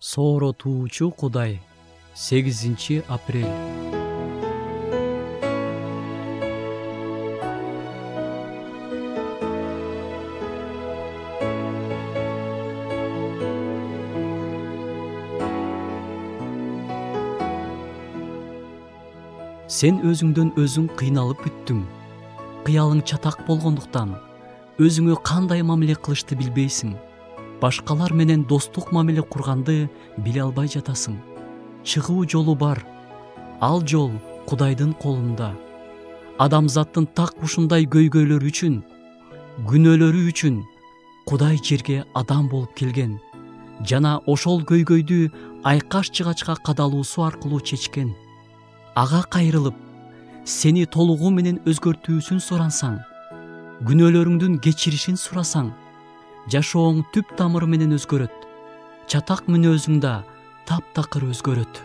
Сооротуучу Кудай. 8-апрель. Сен өзүңдөн өзүң кыйналып бүттүң. Кыялың чатак болгондуктан өзүңө кандай мамиле кылышты билбейсиң. Башкалар менен достук мамиле курганды биле албай жатасың. Чыгуу жолу бар. Ал жол Кудайдын колунда. Адамзаттын так ушундай көйгөйлөрү үчүн, күнөөлөрү үчүн Кудай жерге адам болуп келген. Жана ошол көйгөйдү айкаш-чыгачка кадалуусу аркылуу чечкен. Ага кайрылып, сени толугу менен өзгөртүүсүн сурансаң, күнөөлөрүңдүн кечиришин сурасаң, жашооң түп тамыры менен өзгөрөт. Чатак мүнөзүң да таптакыр өзгөрөт.